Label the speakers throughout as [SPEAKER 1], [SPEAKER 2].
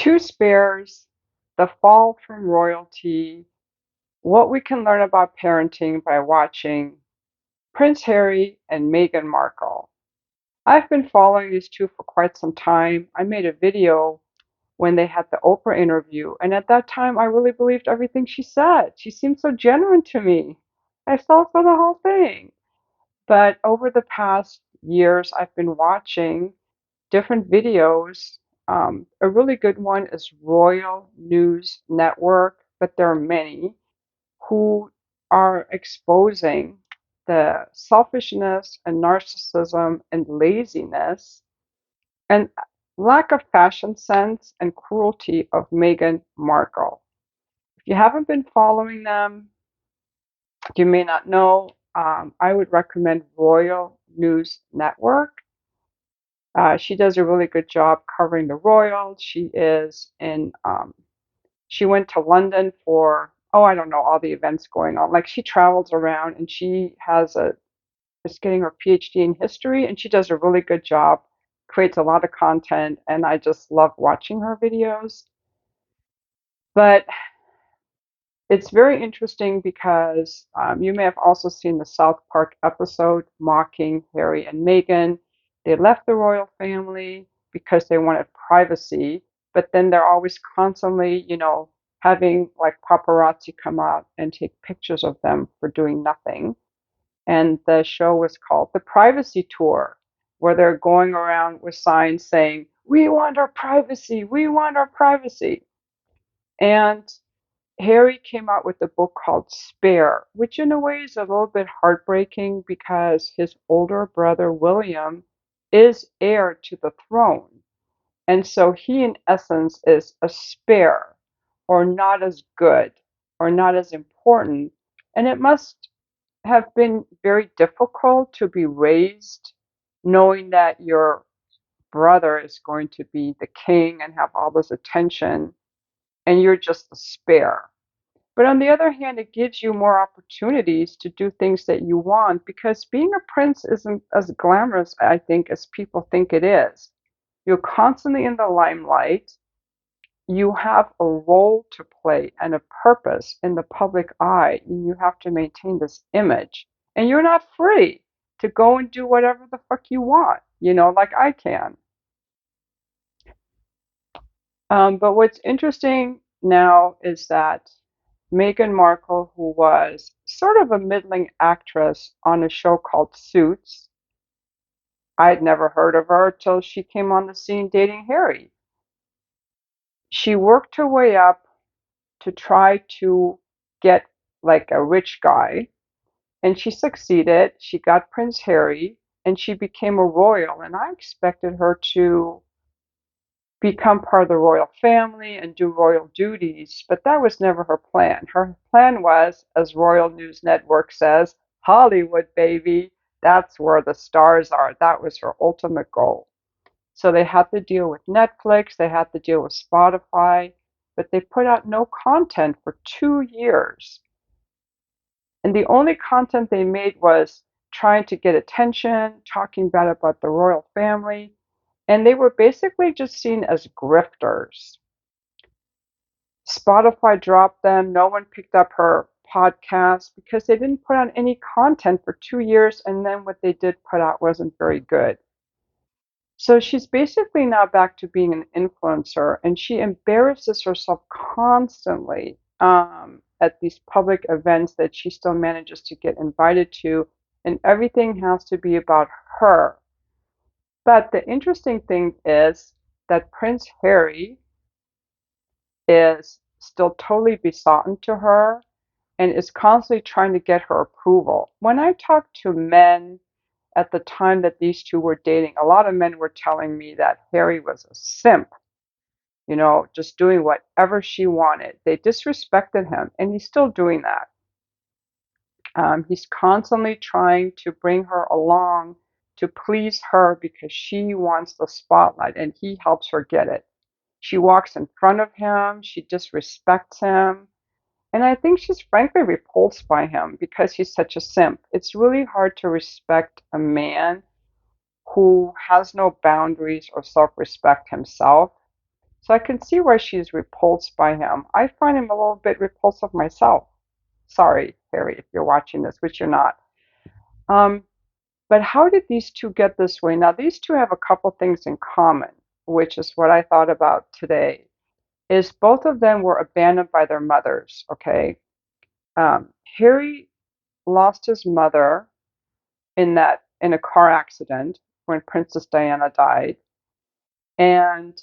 [SPEAKER 1] Two spares, the fall from royalty, what we can learn about parenting by watching Prince Harry and Meghan Markle. I've been following these two for quite some time. I made a video when they had the Oprah interview, and at that time I really believed everything she said. She seemed so genuine to me. I fell for the whole thing. But over the past years, I've been watching different videos. A really good one is Royal News Network, but there are many who are exposing the selfishness and narcissism and laziness and lack of fashion sense and cruelty of Meghan Markle. If you haven't been following them, you may not know. I would recommend Royal News Network. She does a really good job covering the royals. She went to London for, oh, I don't know, all the events going on. Like she travels around and is getting her PhD in history, and she does a really good job, creates a lot of content, and I just love watching her videos. But it's very interesting because you may have also seen the South Park episode mocking Harry and Meghan. They left the royal family because they wanted privacy, but then they're always constantly, having like paparazzi come out and take pictures of them for doing nothing. And the show was called The Privacy Tour, where they're going around with signs saying, "We want our privacy, we want our privacy." And Harry came out with a book called Spare, which in a way is a little bit heartbreaking because his older brother William is heir to the throne. And so he, in essence, is a spare or not as good or not as important. And it must have been very difficult to be raised knowing that your brother is going to be the king and have all this attention and you're just a spare. But on the other hand, it gives you more opportunities to do things that you want because being a prince isn't as glamorous, I think, as people think it is. You're constantly in the limelight. You have a role to play and a purpose in the public eye, and you have to maintain this image. And you're not free to go and do whatever the fuck you want, like I can. But what's interesting now is that Meghan Markle, who was sort of a middling actress on a show called Suits, I'd never heard of her till she came on the scene dating Harry. She worked her way up to try to get like a rich guy, and she succeeded. She got Prince Harry, and she became a royal. And I expected her to become part of the royal family and do royal duties, but that was never her plan. Her plan was, as Royal News Network says, Hollywood, baby. That's where the stars are. That was her ultimate goal. So they had to deal with Netflix, they had to deal with Spotify, but they put out no content for 2 years. And the only content they made was trying to get attention, talking bad about the royal family, and they were basically just seen as grifters. Spotify dropped them. No one picked up her podcast because they didn't put on any content for 2 years, and then what they did put out wasn't very good. So she's basically now back to being an influencer, and she embarrasses herself constantly at these public events that she still manages to get invited to, and everything has to be about her. But the interesting thing is that Prince Harry is still totally besotten to her and is constantly trying to get her approval. When I talk to men at the time that these two were dating, a lot of men were telling me that Harry was a simp, just doing whatever she wanted. They disrespected him, and he's still doing that. He's constantly trying to bring her along to please her because she wants the spotlight, and he helps her get it. She walks in front of him, she disrespects him, and I think she's frankly repulsed by him because he's such a simp. It's really hard to respect a man who has no boundaries or self respect himself. So I can see why she's repulsed by him. I find him a little bit repulsive myself. Sorry, Harry, if you're watching this, which you're not. Um, but how did these two get this way? Now, these two have a couple things in common, which is what I thought about today, is both of them were abandoned by their mothers, okay? Harry lost his mother in a car accident when Princess Diana died, and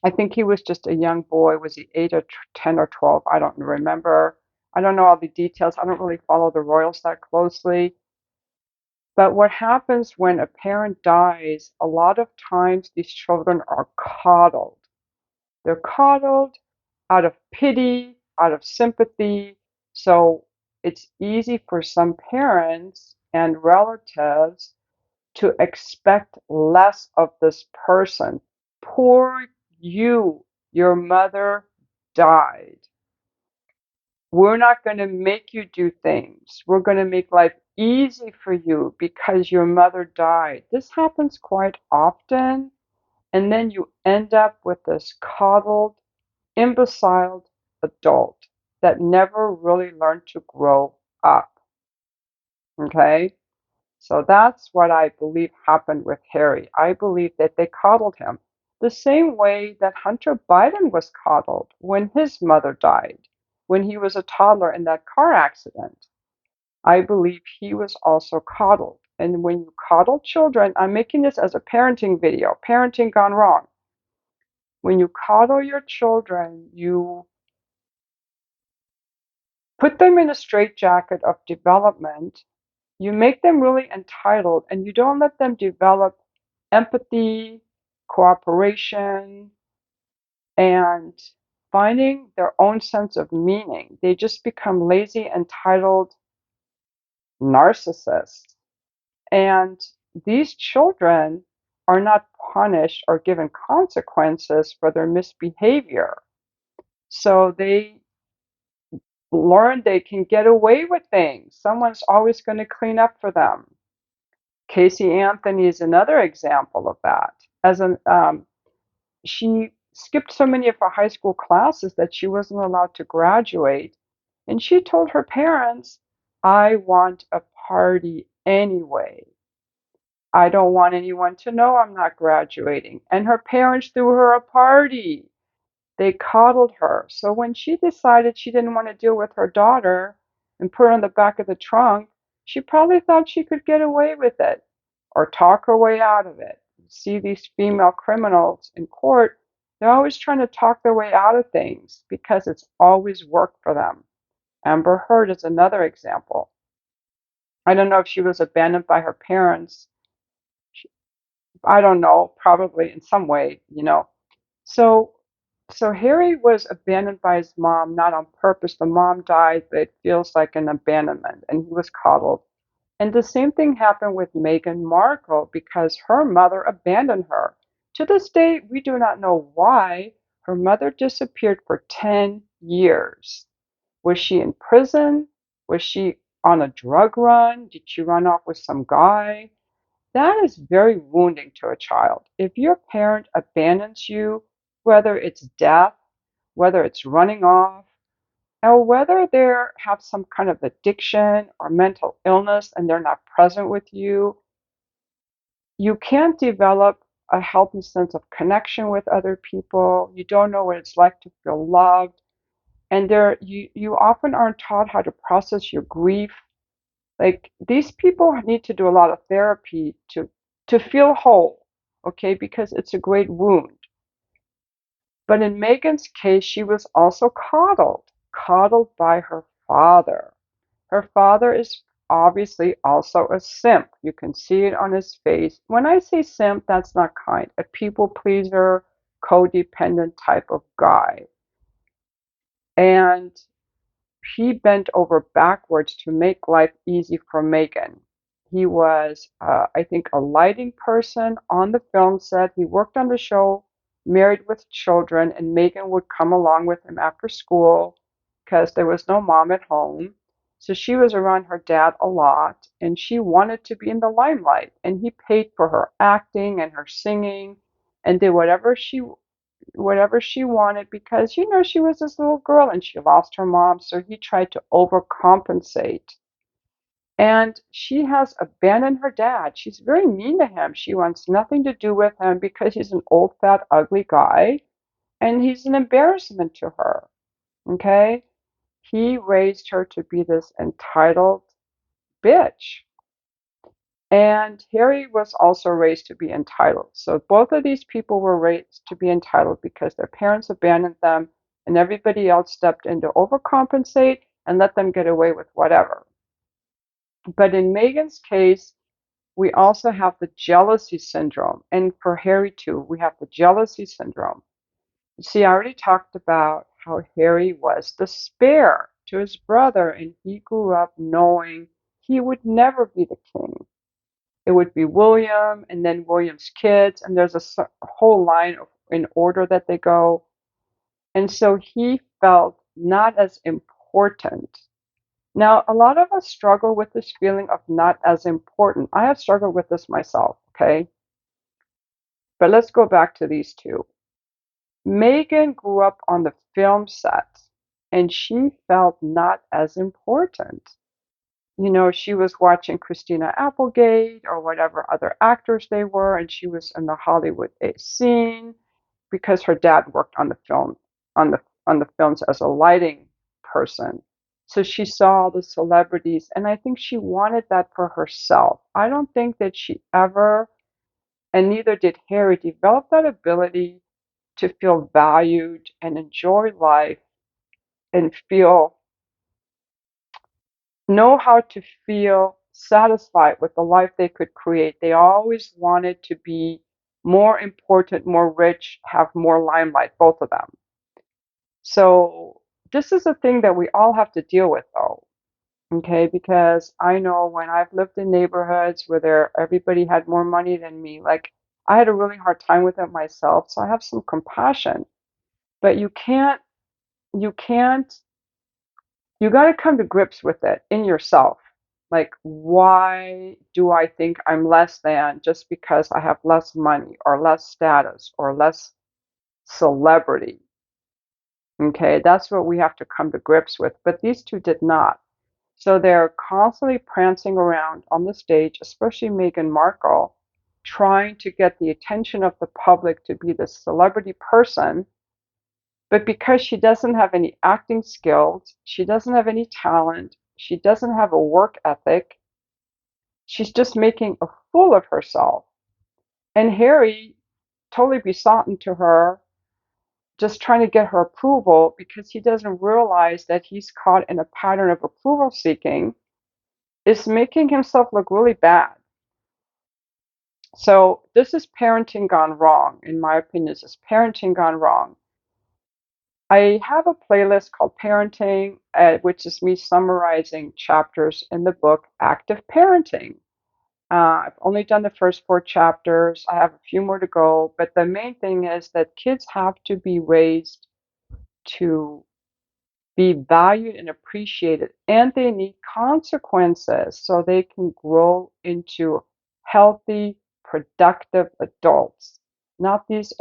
[SPEAKER 1] I think he was just a young boy. Was he 8 or 10 or 12? I don't remember. I don't know all the details. I don't really follow the royals that closely. But what happens when a parent dies, a lot of times these children are coddled. They're coddled out of pity, out of sympathy. So it's easy for some parents and relatives to expect less of this person. Poor you, your mother died. We're not going to make you do things. We're going to make life easy for you because your mother died. This happens quite often. And then you end up with this coddled, imbecile adult that never really learned to grow up. Okay? So that's what I believe happened with Harry. I believe that they coddled him the same way that Hunter Biden was coddled when his mother died, when he was a toddler in that car accident. I believe he was also coddled. And when you coddle children, I'm making this as a parenting video, parenting gone wrong. When you coddle your children, you put them in a straitjacket of development. You make them really entitled, and you don't let them develop empathy, cooperation, and finding their own sense of meaning. They just become lazy, entitled narcissists. And these children are not punished or given consequences for their misbehavior. So they learn they can get away with things. Someone's always going to clean up for them. Casey Anthony is another example of that. As an She skipped so many of her high school classes that she wasn't allowed to graduate, and she told her parents, "I want a party anyway. I don't want anyone to know I'm not graduating." And her parents threw her a party. They coddled her. So when she decided she didn't want to deal with her daughter and put her in the back of the trunk, she probably thought she could get away with it or talk her way out of it. You see these female criminals in court, they're always trying to talk their way out of things because it's always worked for them. Amber Heard is another example. I don't know if she was abandoned by her parents. I don't know, probably in some way. So so Harry was abandoned by his mom, not on purpose. The mom died, but it feels like an abandonment, and he was coddled. And the same thing happened with Meghan Markle because her mother abandoned her. To this day, we do not know why her mother disappeared for 10 years. Was she in prison? Was she on a drug run? Did she run off with some guy? That is very wounding to a child. If your parent abandons you, whether it's death, whether it's running off, or whether they have some kind of addiction or mental illness and they're not present with you, you can't develop a healthy sense of connection with other people. You don't know what it's like to feel loved. And you often aren't taught how to process your grief. Like these people need to do a lot of therapy to feel whole, okay? Because it's a great wound. But in Megan's case, she was also coddled by her father. Her father is obviously also a simp. You can see it on his face. When I say simp, that's not kind. A people pleaser, codependent type of guy. And he bent over backwards to make life easy for Meghan. He was, I think, a lighting person on the film set. He worked on the show, Married with Children, and Meghan would come along with him after school because there was no mom at home. So she was around her dad a lot, and she wanted to be in the limelight. And he paid for her acting and her singing and did whatever whatever she wanted because, she was this little girl and she lost her mom, so he tried to overcompensate. And she has abandoned her dad. She's very mean to him. She wants nothing to do with him because he's an old, fat, ugly guy and he's an embarrassment to her. Okay? He raised her to be this entitled bitch. And Harry was also raised to be entitled. So both of these people were raised to be entitled because their parents abandoned them and everybody else stepped in to overcompensate and let them get away with whatever. But in Meghan's case, we also have the jealousy syndrome. And for Harry too, we have the jealousy syndrome. You see, I already talked about how Harry was the spare to his brother, and he grew up knowing he would never be the king. It would be William and then William's kids, and there's a whole line in order that they go. And so he felt not as important. Now, a lot of us struggle with this feeling of not as important. I have struggled with this myself, okay? But let's go back to these two. Meghan grew up on the film set and she felt not as important. She was watching Christina Applegate or whatever other actors they were, and she was in the Hollywood scene because her dad worked on the film on the films as a lighting person. So she saw the celebrities, and I think she wanted that for herself. I don't think that she ever, and neither did Harry, develop that ability to feel valued and enjoy life and know how to feel satisfied with the life they could create. They always wanted to be more important, more rich, have more limelight, both of them. So this is a thing that we all have to deal with though, okay? Because I know when I've lived in neighborhoods where everybody had more money than me, like I had a really hard time with it myself, so I have some compassion. But you can't you got to come to grips with it in yourself. Like, why do I think I'm less than just because I have less money or less status or less celebrity? Okay, that's what we have to come to grips with. But these two did not. So they're constantly prancing around on the stage, especially Meghan Markle, trying to get the attention of the public to be the celebrity person. But because she doesn't have any acting skills, she doesn't have any talent, she doesn't have a work ethic, she's just making a fool of herself. And Harry totally besotted to her, just trying to get her approval because he doesn't realize that he's caught in a pattern of approval seeking, is making himself look really bad. So this is parenting gone wrong, in my opinion. This is parenting gone wrong. I have a playlist called Parenting, which is me summarizing chapters in the book Active Parenting. I've only done the first 4 chapters. I have a few more to go, but the main thing is that kids have to be raised to be valued and appreciated, and they need consequences so they can grow into healthy, productive adults, not these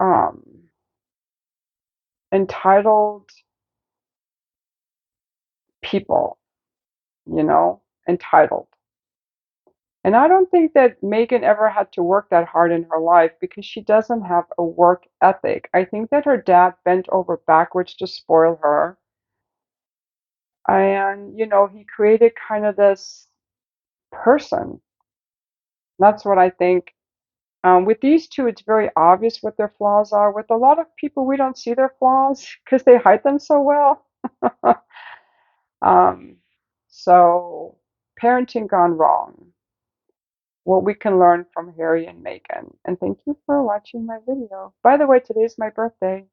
[SPEAKER 1] um, entitled people, entitled. And I don't think that Meghan ever had to work that hard in her life because she doesn't have a work ethic. I think that her dad bent over backwards to spoil her. And, he created kind of this person. That's what I think. With these two, it's very obvious what their flaws are. With a lot of people, we don't see their flaws because they hide them so well. um, so, parenting gone wrong. What we can learn from Harry and Meghan. And thank you for watching my video. By the way, today's my birthday.